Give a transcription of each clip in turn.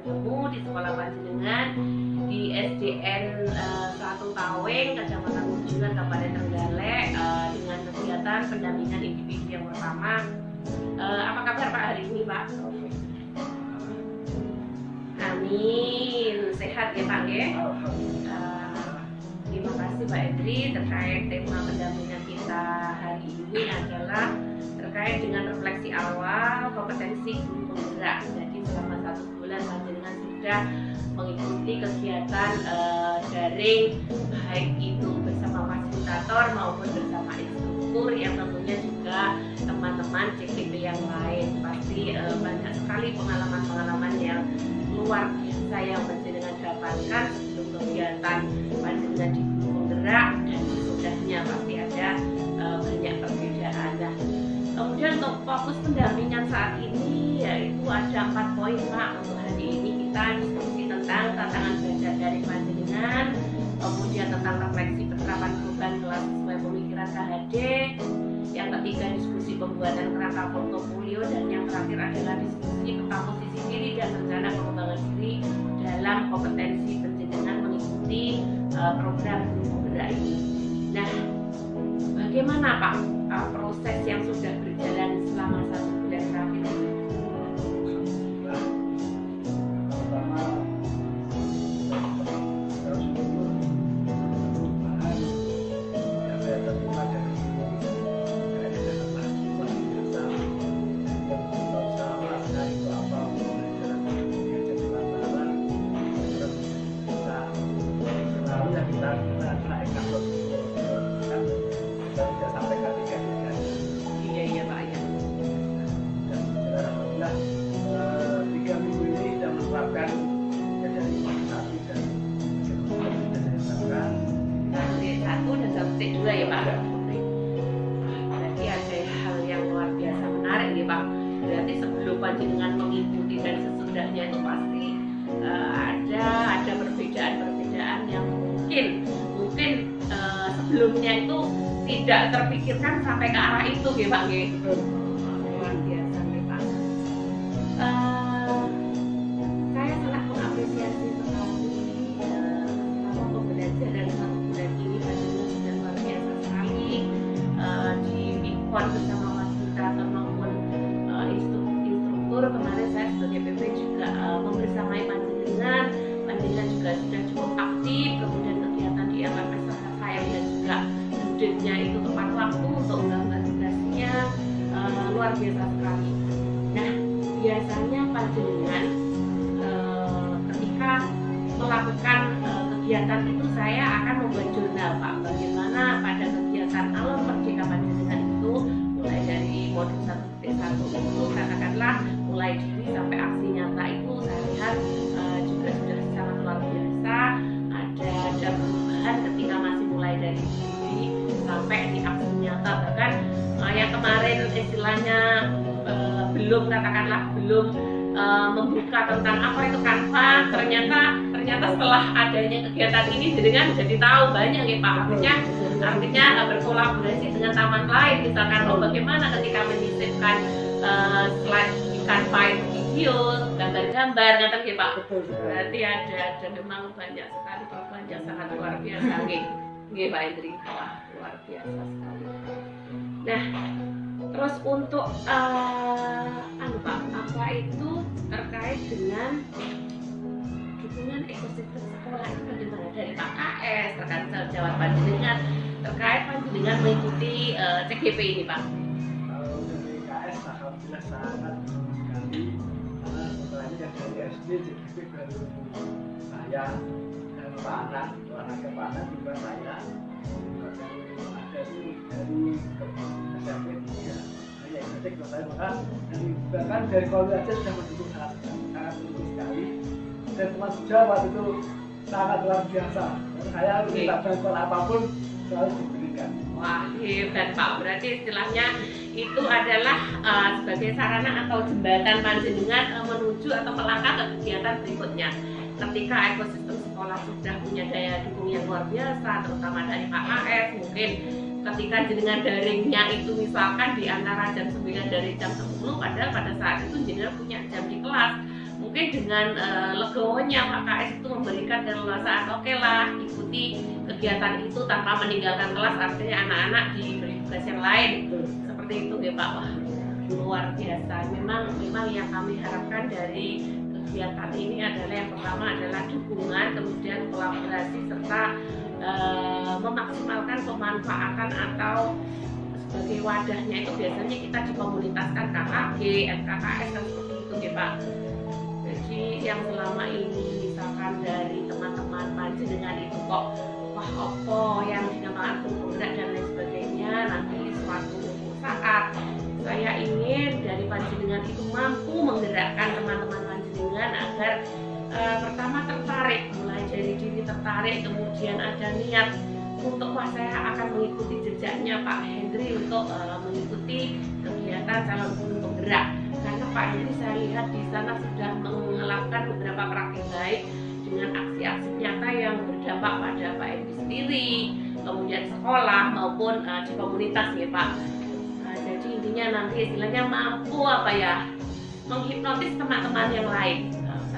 bertemu di sekolah panjenengan di SDN 1 Taweng, Kecamatan Munjungan, Kabupaten Trenggalek, dengan kegiatan pendampingan individu yang pertama. Apa kabar Pak hari ini Pak? Amin, sehat ya Pak ya? Terima kasih Pak Edri. Terkait tema pendampingan kita hari ini adalah terkait dengan refleksi awal kompetensi guru penggerak. Jadi selama 1 bulan panjenengan sudah mengikuti kegiatan daring, baik itu bersama fasilitator maupun bersama instruktur yang tentunya juga teman-teman CKP yang lain. Pasti banyak sekali pengalaman-pengalaman yang luar biasa yang panjenengan dapatkan sebelum kegiatan panjenengan di guru penggerak dan sesudahnya pasti ada banyak perbedaan. Nah, kemudian untuk fokus pendampingan saat ini yaitu ada 4 poin Pak. Untuk hari ini kita diskusi tentang tantangan belajar dari panjenengan, kemudian tentang refleksi penerapan perubahan kelas sesuai pemikiran KHD, yang ketiga diskusi pembuatan kerangka portofolio, dan yang terakhir adalah diskusi peta posisi diri dan rencana pengembangan diri dalam kompetensi panjenengan mengikuti program guru penggerak ini. Nah, bagaimana Pak proses yang sudah berjalan selama 1 bulan terakhir ini? Ya Pak, berarti ada hal yang luar biasa menarik nih Pak. Berarti sebelum panjenengan mengikuti dan sesudahnya itu pasti ada perbedaan-perbedaan yang mungkin sebelumnya itu tidak terpikirkan sampai ke arah itu ya Pak. Luar biasa nih Pak. Saya sangat mengapresiasi sekali selama pembelajaran 1 bulan ini bersama fasilitator maupun instruktur. Kemarin saya sebagai PP juga membersamai panjenengan juga sudah cukup aktif. Kemudian kegiatan di LMS saya dan juga studentnya itu tepat waktu untuk melakukan tugasnya, luar biasa sekali. Nah, biasanya panjenengan ketika melakukan kegiatan itu saya akan membuat jurnal Pak. Bagaimana pada kegiatan alam merdeka panjenengan itu mulai dari modul 1.1 itu katakanlah mulai diri sampai aksi nyata itu saya lihat juga sudah sangat luar biasa. Ada perubahan ketika masih mulai dari diri sampai di aksi nyata, bahkan yang kemarin istilahnya belum membuka tentang apa itu Canva, ternyata setelah adanya kegiatan ini jadi tahu banyak ya Pak. Artinya berkolaborasi dengan taman lain, misalkan bagaimana ketika menyisipkan slide di Canva itu video, gambar-gambar, ngerti ya Pak. Berarti ada memang banyak sekali perubahan yang sangat luar biasa nggih Pak Hendri. Wah, luar biasa sekali. Nah, terus untuk Pak, apa itu terkait dengan dukungan ekosistem sekolah itu bagaimana dari Pak KS, terkait jawab panjenengan terkait panjenengan mengikuti CGP ini Pak? Kalau dari KS alhamdulillah sangat sekali, karena setelah ini dari SD CGP baru saya dan Pak anaknya Pak Anan juga saya, ada dari SMP ya. Ya, jadi kalau saya maka bahkan dari Kolonial aja sudah mendukung sangat mendukung sekali, dan teman sejawat itu sangat luar biasa. Dan saya minta bantuan apapun selalu diberikan. Wah, hebat Pak. Berarti istilahnya itu adalah sebagai sarana atau jembatan panjenengan menuju atau melangkah ke kegiatan berikutnya. Ketika ekosistem sekolah sudah punya daya dukung yang luar biasa, terutama dari Pak KS, mungkin ketika jenengan daringnya itu misalkan di antara jam 9 dari jam 10, padahal pada saat itu jenengan punya jam di kelas, mungkin dengan legowonya Pak KS itu memberikan keleluasaan, oke lah ikuti kegiatan itu tanpa meninggalkan kelas, artinya anak-anak diberi tugas yang lain seperti itu ya Pak. Wah, luar biasa. Memang yang kami harapkan dari kegiatan ini adalah yang pertama adalah dukungan, kemudian kolaborasi serta memaksimalkan pemanfaatan atau sebagai wadahnya itu biasanya kita dikomunitaskan KKG, FKKS dan seperti itu ya Pak. Jadi yang selama ini misalkan dari teman-teman panjenengan itu kok wah opo yang dinamakan penggerak dan lain sebagainya, nanti suatu saat saya ingin dari panjenengan itu mampu menggerakkan teman-teman panjenengan agar pertama tertarik, mulai dari diri tertarik, kemudian ada niat untuk wah saya akan mengikuti jejaknya Pak Hendri untuk mengikuti kegiatan calon guru penggerak, karena Pak Hendri saya lihat di sana sudah melakukan beberapa praktik baik dengan aksi-aksi nyata yang berdampak pada Pak Hendri sendiri, kemudian sekolah maupun di komunitas ya Pak. Jadi intinya nanti istilahnya mampu apa ya menghipnotis teman-teman yang lain,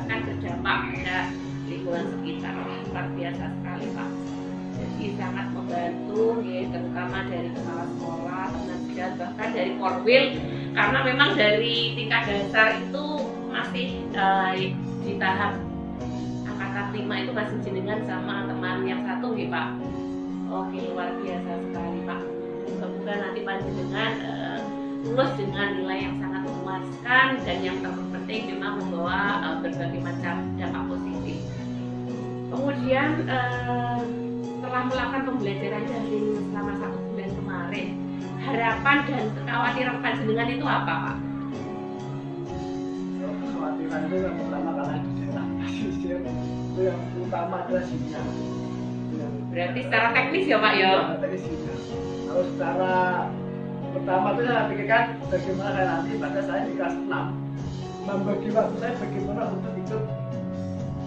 akan berdampak pada lingkungan sekitar. Luar biasa sekali Pak. Jadi sangat membantu ya, terutama dari kepala sekolah, teman sejarah, bahkan dari korwil, karena memang dari tingkat dasar itu masih di tahap angkatan 5 itu masih jenengan sama teman yang satu ya Pak. Oke, luar biasa sekali Pak. Semoga nanti panjenengan lulus dengan nilai yang sangat memuaskan dan yang terpenting memang membawa berbagai macam dampak positif. Kemudian setelah melakukan pembelajaran daring selama 1 bulan kemarin, harapan dan kekhawatiran panjenengan itu apa Pak? Kekhawatiran itu yang pertama karena di daerah pesisir itu yang utama adalah sinyal. Berarti secara teknis ya Pak ya? Teknis sinyal. Kalau secara pertama itu saya pikirkan bagaimana saya nanti pada saya di kelas 6 membagi waktu saya bagaimana untuk ikut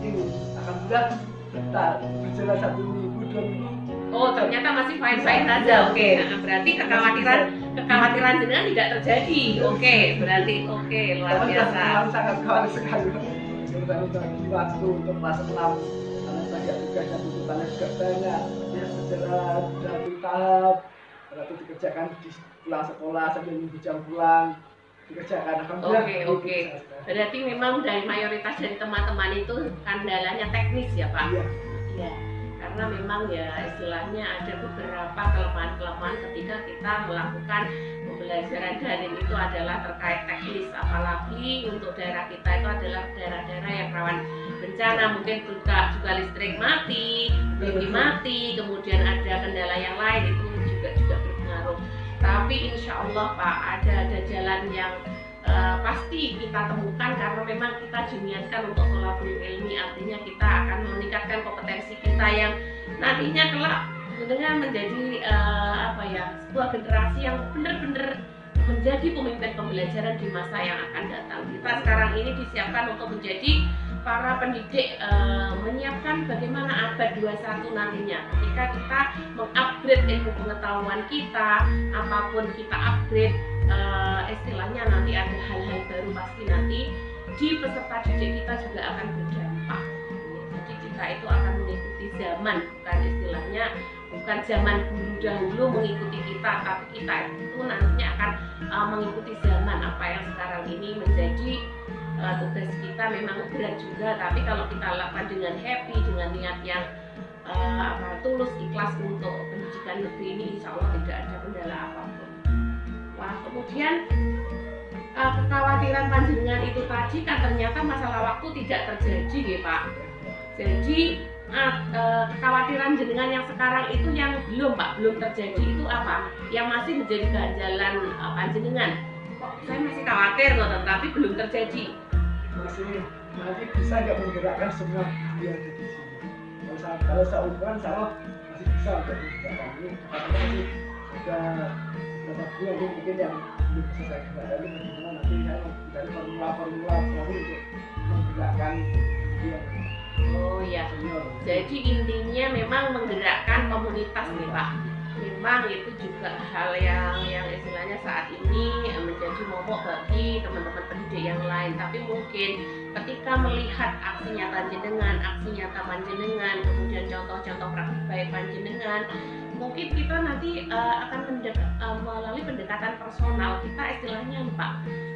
ini. Alhamdulillah berjalan 1 minggu 2 minggu. Oh ternyata masih fine-fine saja. Oke. Nah, berarti kekhawatiran jenengan tidak terjadi. Oke, berarti oke, luar biasa. Sangat khawatir sekali. Kita bagi waktu untuk kelas 6 karena banyak tugas dan tuntutannya juga banyak. Ya berjalan dari tahap berarti dikerjakan di pulang sekolah sambil nunggu jam pulang dikerjakan. Oke. Berarti memang dari mayoritas dari teman-teman itu kendalanya teknis ya Pak? Iya. Karena memang ya istilahnya ada beberapa kelemahan-kelemahan ketika kita melakukan pembelajaran daring itu adalah terkait teknis, apalagi untuk daerah kita itu adalah daerah-daerah yang rawan bencana, mungkin juga listrik mati, TV mati, kemudian ada kendala yang lain itu juga berpengaruh. Tapi insya Allah Pak ada jalan yang pasti kita temukan karena memang kita diniatkan untuk thalabul ilmi, artinya kita akan meningkatkan kompetensi kita yang nantinya kelak dengan menjadi sebuah generasi yang benar-benar menjadi pemimpin pembelajaran di masa yang akan datang. Kita sekarang ini disiapkan untuk menjadi para pendidik, menyiapkan bagaimana abad 21 nantinya ketika kita mengupgrade ilmu pengetahuan kita, apapun kita upgrade, istilahnya nanti ada hal-hal baru pasti nanti di peserta didik kita juga akan berdampak. Jadi kita itu akan mengikuti zaman, bukan zaman guru dahulu mengikuti kita, tapi kita itu nantinya akan mengikuti zaman. Apa yang sekarang ini menjadi tugas kita memang berat juga, tapi kalau kita lakukan dengan happy, dengan niat yang tulus, ikhlas untuk pendidikan negeri ini, insya Allah tidak ada kendala apapun. Wah, kemudian kekhawatiran panjenengan itu tadi kan ternyata masalah waktu tidak terjadi ya Pak. Jadi kekhawatiran jenengan yang sekarang itu yang belum terjadi itu apa? Yang masih menjadi ganjalan panjenengan. Kok saya masih khawatir loh, tapi belum terjadi. Masih nanti bisa nggak menggerakkan semua yang ada di sini. Kalau saya ukuran sama masih bisa untuk menggerakkan ini. Karena masih ada beberapa bulan mungkin yang belum bisa saya gerakkan. Bagaimana nanti saya dari formula untuk menggerakkan dia. Oh ya, jadi intinya memang menggerakkan komunitas nih Pak. memang itu juga hal yang istilahnya saat ini menjadi momok bagi teman-teman pendidik yang lain. Tapi mungkin ketika melihat aksi nyata panjenengan, kemudian contoh-contoh praktik baik panjenengan, mungkin kita nanti akan melalui pendekatan personal, kita istilahnya Pak,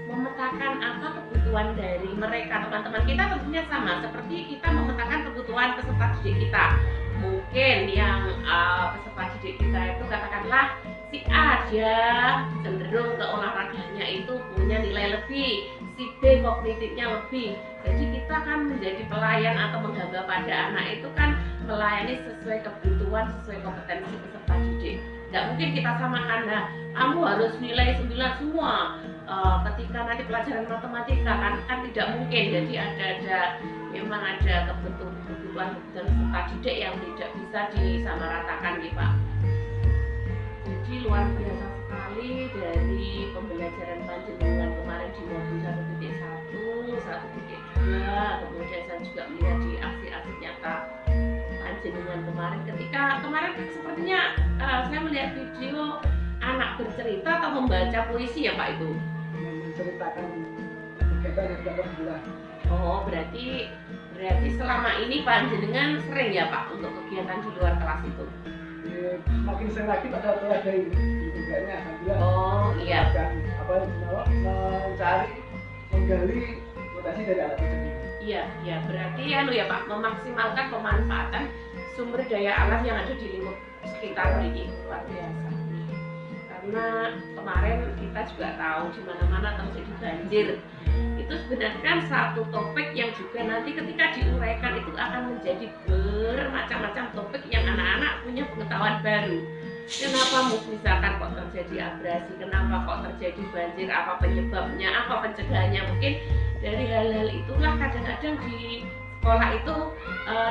memetakan apa kebutuhan dari mereka. Teman-teman kita tentunya sama seperti kita memetakan kebutuhan peserta didik kita. Mungkin yang peserta didik kita itu katakanlah si A dia cenderung ke olahraganya itu punya nilai lebih, si B kognitifnya lebih. Jadi kita kan menjadi pelayan atau menghamba pada anak itu kan melayani sesuai kebutuhan, sesuai kompetensi peserta didik. Nggak mungkin kita samakan, nah kamu harus nilai 9 semua ketika nanti pelajaran matematika kan tidak mungkin. Jadi memang ada kebutuhan peserta didik yang tidak bisa disamaratakan gitu Pak. Jadi luar biasa sekali dari pembelajaran panjenengan kemarin di modul 1.1, 1.2, kemudian saya juga melihat di aksi-aksi nyata panjenengan kemarin sepertinya saya melihat video anak bercerita atau membaca puisi ya Pak Ibu? Menceritakan kegiatan yang sudah berbulan. Oh, berarti selama ini panjenengan sering ya Pak untuk kegiatan di luar kelas itu? Semakin sering lagi pada ada ini tugasnya alhamdulillah. Oh iya. Mencari, menggali potensi dari anak itu sendiri. Iya, berarti ya Pak, memaksimalkan pemanfaatan sumber daya alam yang ada di lingkup sekitar ini, luar biasa. Karena kemarin kita juga tahu di mana-mana terjadi banjir. Itu sebenarnya kan satu topik yang juga nanti ketika diuraikan itu akan menjadi bermacam-macam topik yang anak-anak punya pengetahuan baru. Kenapa misalkan kok terjadi abrasi, kenapa kok terjadi banjir, apa penyebabnya, apa pencegahannya. Mungkin dari hal-hal itulah kadang-kadang di sekolah itu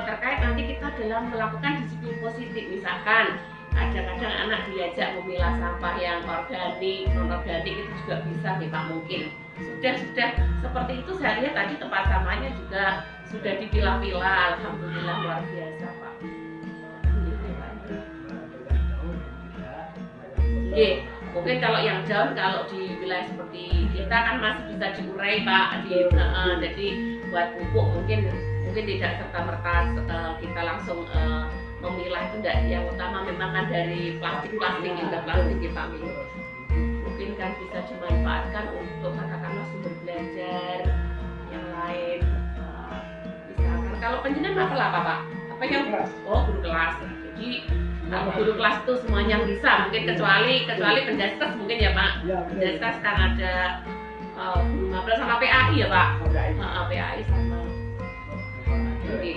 terkait nanti kita dalam melakukan disiplin positif. Misalkan kadang-kadang anak diajak memilah sampah yang organik, non-organik, itu juga bisa nih Pak. Mungkin sudah seperti itu. Saya lihat tadi tempat sampahnya juga sudah dipilah-pilah. Alhamdulillah, luar biasa Pak. Iya, mungkin kalau yang jauh, kalau di wilayah seperti kita kan masih bisa diurai Pak. Jadi buat pupuk mungkin tidak serta-merta kita langsung memilah itu enggak. Yang utama memang kan dari plastik juga plastik kita ambil. Mungkin kan bisa dimanfaatkan untuk katakanlah sumber belajar yang lain. Misalkan kalau penjenengan apa Pak? Apa yang guru kelas. Jadi guru kelas itu semuanya bisa, mungkin kecuali penjaskas mungkin ya Pak. Penjaskas kan ada guru mapel sama PAI ya Pak. PAI sama. Oke.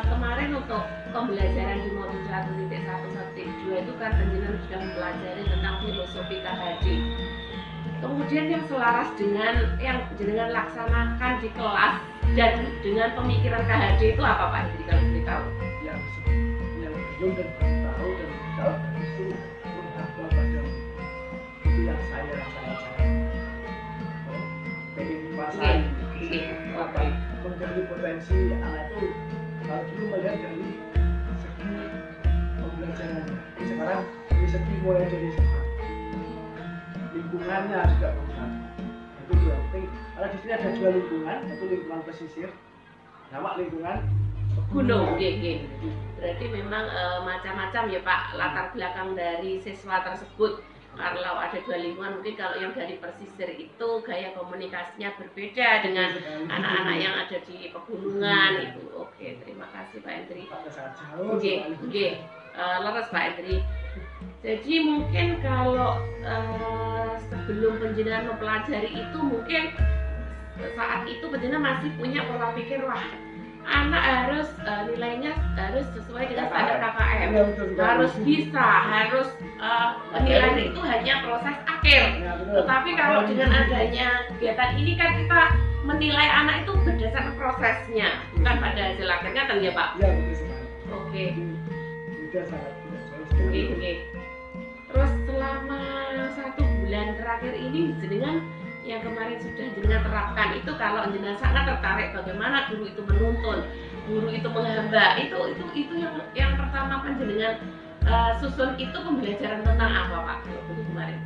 Kemarin untuk pembelajaran di modul 1.1.2 itu kan penjenengan sudah mempelajari tentang filosofi KHD. Kemudian yang selaras dengan yang jenengan laksanakan di kelas dan dengan pemikiran KHD itu apa Pak? Jadi kalau beritahu. Yang belum dan tahu dan kalau itu menghafal pada itu yang saya rasakan. Pengen kuasai. Apa menggali potensi anak itu kalau dulu melihat dari segi pembelajarannya. Sekarang dari segi mulai dari lingkungannya juga berubah. Itu yang penting. Karena di sini ada dua lingkungan, satu lingkungan pesisir, sama lingkungan gunung. Berarti memang macam-macam ya Pak latar belakang dari siswa tersebut. Kalau ada dua lingkungan, mungkin kalau yang dari pesisir itu gaya komunikasinya berbeda dengan anak-anak yang ada di pegunungan itu. Oke, terima kasih Pak Hendri. Oke, leres Pak Hendri. Jadi mungkin kalau sebelum penjenengan mempelajari itu mungkin saat itu penjenengan masih punya pola pikir wah anak harus nilainya harus sesuai dengan standar KKM, harus bisa, harus penilaian itu hanya proses akhir. Tetapi kalau dengan adanya kegiatan ini kan kita menilai anak itu berdasarkan prosesnya, bukan pada hasil akhirnya kan ya Pak? Ya betul sekali. Oke. Oke. Terus selama 1 bulan terakhir ini jenengan yang kemarin sudah jenengan terapkan itu, kalau jenengan sangat tertarik bagaimana guru itu menuntun, guru itu menghamba, itu yang pertama panjenengan susun itu pembelajaran tentang apa Pak guru kemarin?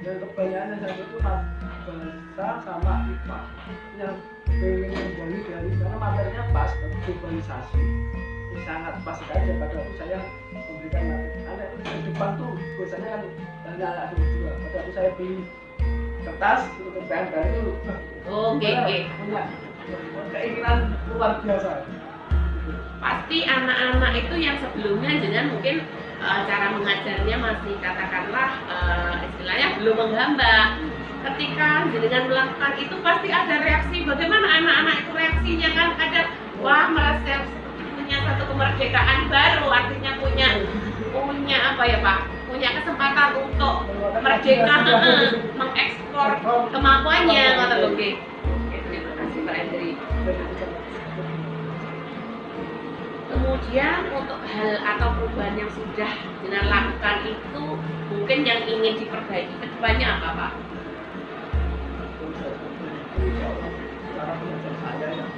Yang kebanyakan saya itu bahasa sama IPA yang pengen menggali dari karena materinya pas globalisasi ini sangat pas sekali pada waktu saya memberikan materi. Anak itu di depan tuh biasanya kan hanya anak dua. Pada waktu saya beli kertas untuk PMK itu, punya keinginan luar biasa. Pasti anak-anak itu yang sebelumnya jenengan mungkin cara mengajarnya masih katakanlah istilahnya belum menghamba. Ketika jenengan melakukan itu pasti ada reaksi. Bagaimana anak-anak itu reaksinya kan ada, wah merasa punya satu kemerdekaan baru, artinya punya apa ya Pak? Punya kesempatan untuk merdeka, mengekspor kemampuannya, ngoten lho nggih. Terima kasih Pak Hendri. Kemudian untuk hal atau perubahan yang sudah jenengan lakukan itu mungkin yang ingin diperbaiki ke depannya apa Pak? Cara mengajar saya yang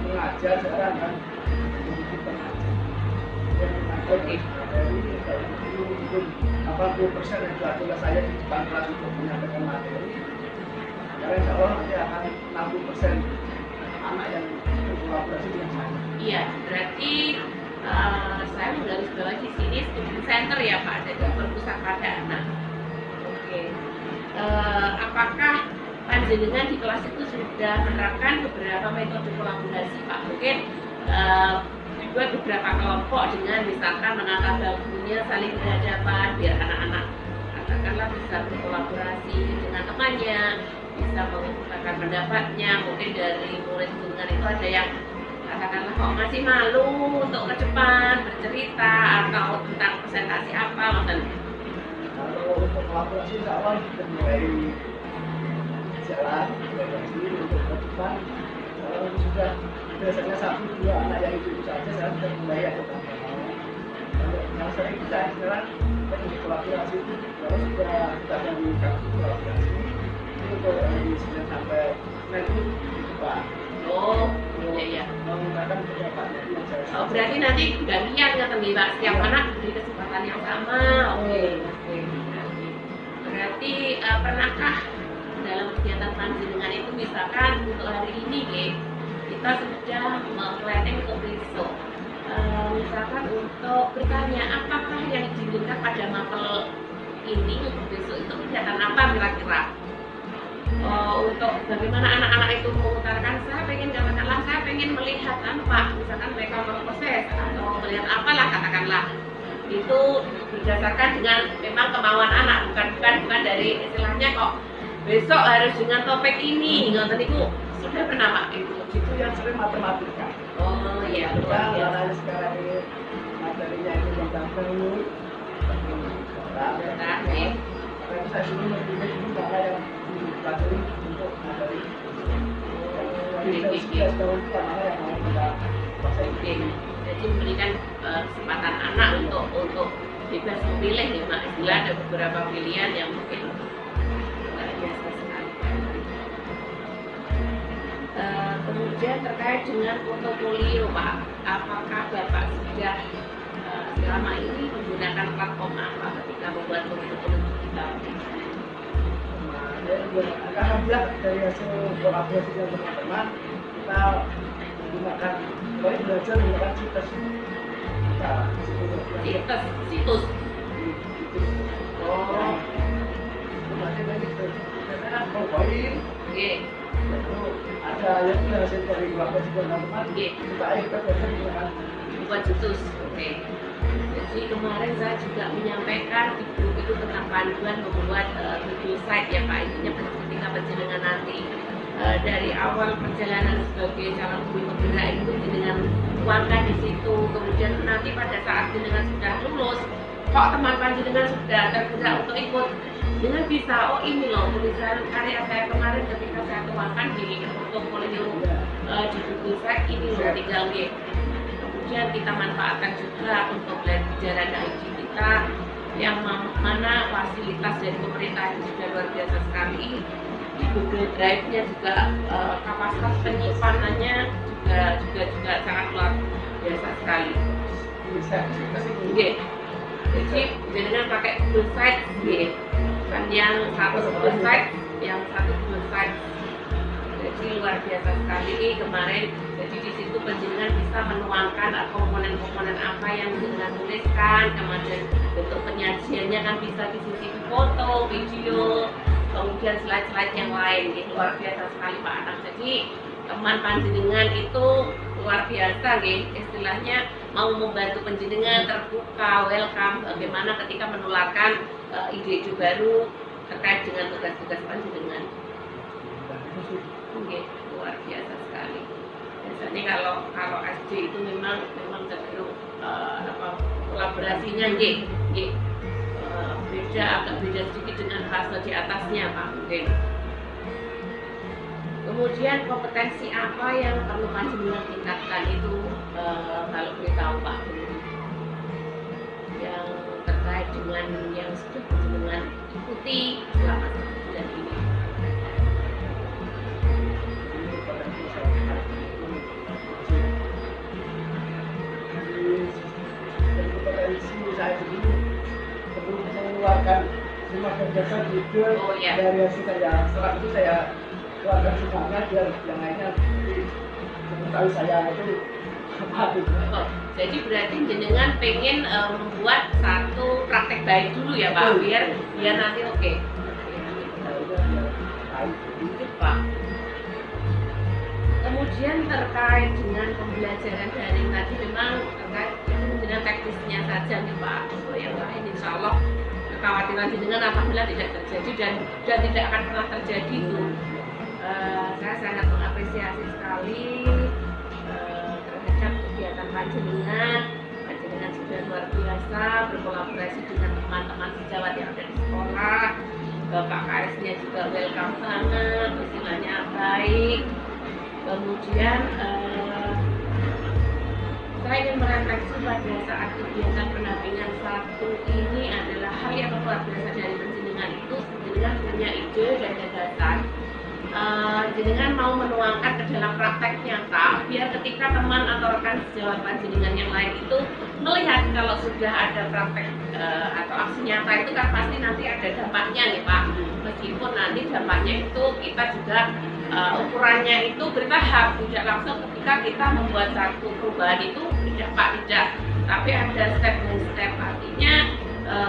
mengajar sekarang kan mungkin pengajar yang mengajar dari mungkin 80% yang adalah saya di depan kelas untuk menyampaikan materi. Karena insya Allah nanti akan 60% anak yang berkolaborasi dengan saya. Iya, berarti saya menggarisbawahi di sini student center ya Pak, jadi perpustakaan anak. Oke. Apakah panjenengan di kelas itu sudah menerapkan beberapa metode kolaborasi Pak? Mungkin dibuat beberapa kelompok dengan misalkan menata bagunya saling berhadapan biar anak-anak katakanlah bisa berkolaborasi dengan temannya, bisa mengungkapkan pendapatnya. Mungkin dari murid dengan itu ada yang katakanlah kok masih malu untuk ke depan bercerita atau tentang presentasi apa, maksudnya. Kalau untuk kolaborasi insya Allah kita mulai jalan untuk ke depan. Kalau sudah biasanya 1-2 anak yang itu saja saya sudah mulai ada tambahan. Yang sering kita sekarang untuk kolaborasi itu kalau sudah kita dari kartu kolaborasi itu untuk dari Senin sampai Senin itu di depan. Oh, iya. Menggunakan pendapatnya yang saya. Oh, berarti nanti gantian nggak Pak? Setiap anak diberi kesempatan yang sama. Oke. Berarti pernahkah dalam kegiatan panjenengan itu misalkan untuk hari ini kita sudah planning untuk besok, misalkan untuk bertanya apakah yang diinginkan pada mapel ini untuk besok itu kegiatan apa kira-kira? Untuk bagaimana anak-anak itu mengutarakan saya pengen melihat Pak, misalkan mereka memproses atau melihat apalah katakanlah, itu berdasarkan dengan memang kemauan anak, bukan dari istilahnya kok besok harus dengan topik ini, ngoten niku sudah pernah Pak Itu yang sering matematika. Oh iya, Karena sekarang ini materinya itu tentang penyu, karena saya dulu memilih dulu cara yang dipelajari untuk materi. Jadi tahun itu anak yang mau kita pasang. Jadi memberikan kesempatan anak untuk bebas memilih ya Mak. Istilah ada beberapa pilihan yang mungkin luar biasa sekali. Kemudian terkait dengan portofolio Pak, apakah Bapak sudah selama ini menggunakan platform apa ketika membuat portofolio digital? Alhamdulillah dari hasil kolaborasi dengan teman-teman kita menggunakan mulai belajar menggunakan situs. Situs. Oh, kemarin ini karena PowerPoint. Oke. Ada yang hasil dari kolaborasi dengan teman-teman. Kita ikut dengan buat situs. Oke. Jadi kemarin saya juga menyampaikan di grup itu tentang panduan membuat Google Site ya Pak. Intinya ketika panjenengan nanti dari awal perjalanan sebagai calon guru penggerak itu dengan tuangkan di situ. Kemudian nanti pada saat jenengan sudah lulus, kok teman panjenengan sudah tergerak untuk ikut, dengan bisa oh ini loh tulisan karya saya kemarin ketika saya tuangkan di portofolio di Google Site ini loh tinggal kemudian kita manfaatkan juga untuk pelajaran IT kita yang mana fasilitas dari pemerintah itu sudah luar biasa sekali. Di Google Drive-nya juga kapasitas penyimpanannya juga sangat luar biasa sekali. Jadi dengan pakai Google Sites, kan yang satu Google Sites, yang satu Google Sites. Jadi luar biasa sekali kemarin. Jadi di situ penjenengan bisa menuangkan komponen-komponen apa yang dengan tuliskan, kemudian bentuk penyajiannya kan bisa di sisi foto, video, kemudian slide-slide yang lain. Gitu. Luar biasa sekali Pak Anang. Jadi teman panjenengan itu luar biasa, istilahnya mau membantu panjenengan, terbuka, welcome, bagaimana ketika menularkan ide-ide baru terkait dengan tugas-tugas panjenengan. Luar biasa sekali. Biasanya kalau SD itu memang cenderung kolaborasinya agak beda sedikit dengan fase di atasnya Pak mungkin. Kemudian kompetensi apa yang perlu panjenengan tingkatkan itu kalau beritahu Pak, yang terkait dengan yang sudah panjenengan ikuti selama 1 bulan ini. Saya sendiri perlu mengeluarkan 5 gagasan ide dari hasil saya. Setelah itu saya keluarkan semuanya biar yang lainnya mengetahui saya itu apa itu. Jadi berarti jenengan pengen membuat satu praktek baik dulu ya Pak, biar nanti oke. Pak. Kemudian terkait dengan pembelajaran daring tadi memang terkait dengan teknisnya saja nih Pak. Yang lain insya Allah kekhawatiran jenengan alhamdulillah tidak terjadi dan tidak akan pernah terjadi itu. Saya sangat mengapresiasi sekali terhadap kegiatan panjenengan sudah luar biasa berkolaborasi dengan teman-teman sejawat yang ada di sekolah. Bapak KS-nya juga welcome banget, istilahnya baik. Kemudian saya ingin merefleksi pada saat kegiatan pendampingan 1 ini adalah hal yang luar biasa dari panjenengan itu. Jenengan punya ide dan gagasan, jenengan mau menuangkan ke dalam praktek nyata biar ketika teman atau rekan sejawat panjenengan yang lain itu melihat kalau sudah ada praktek atau aksi nyata itu kan pasti nanti ada dampaknya nih Pak. Meskipun nanti dampaknya itu kita juga ukurannya itu bertahap, tidak langsung ketika kita membuat satu perubahan itu tidak, tapi ada step by step. Artinya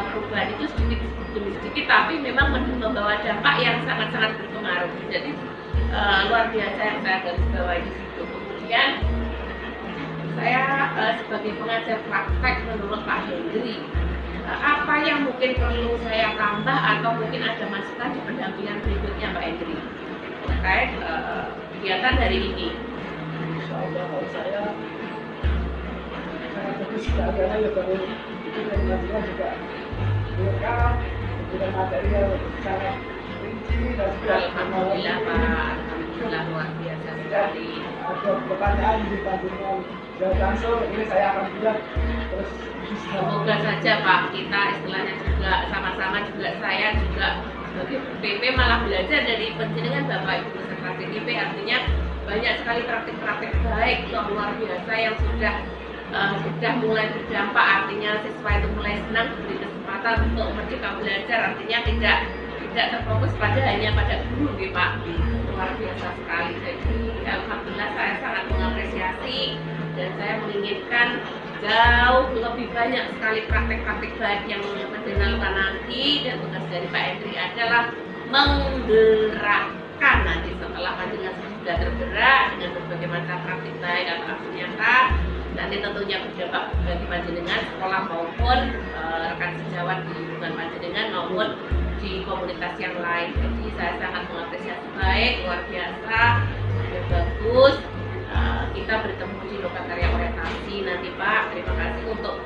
perubahan itu sedikit demi sedikit tapi memang membawa dampak yang sangat-sangat berpengaruh. Jadi luar biasa yang saya garis bawahi di situ. Kemudian saya sebagai pengajar praktek menurut Pak Hendri, apa yang mungkin perlu saya tambah atau mungkin ada masukan di pendampingan berikutnya Pak Hendri terkait kegiatan hari ini? Insya Allah kalau saya sangat bagus sekali karena ya baru itu dari majikan juga lengkap, kemudian material sangat rinci dan juga alhamdulillah Pak, alhamdulillah luar biasa sekali. Ada pertanyaan di panjenengan jawab langsung, ini saya akan bilang terus bisa. Semoga saja Pak, kita istilahnya juga sama-sama juga saya juga sebagai PP malah belajar dari panjenengan Bapak Ibu beserta PP, artinya banyak sekali praktik-praktik baik luar biasa yang sudah mulai berdampak, artinya siswa itu mulai senang diberi kesempatan untuk merdeka belajar, artinya tidak terfokus hanya pada guru nih Pak. Luar biasa sekali. Jadi alhamdulillah saya sangat mengapresiasi dan saya menginginkan jauh lebih banyak sekali praktek-praktek baik yang mendengarkan nanti, dan tugas dari Pak Hendri adalah menggerakkan nanti setelah panjenengan sudah tergerak dengan berbagai macam praktik baik atau aksi nyata, nanti tentunya berdampak bagi panjenengan sekolah maupun rekan sejawat di lingkungan panjenengan maupun di komunitas yang lain. Jadi saya sangat mengapresiasi baik, luar biasa, sudah bagus. Kita bertemu di Lokakarya Orientasi nanti Pak. Terima kasih untuk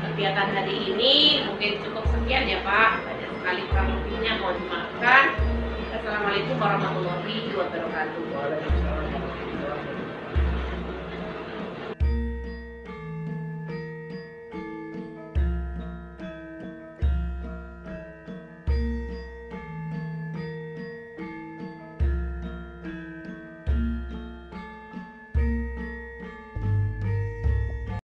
kegiatan hari ini. Mungkin cukup sekian ya Pak. Banyak sekali kurang lebihnya mohon dimaafkan. Assalamualaikum warahmatullahi wabarakatuh.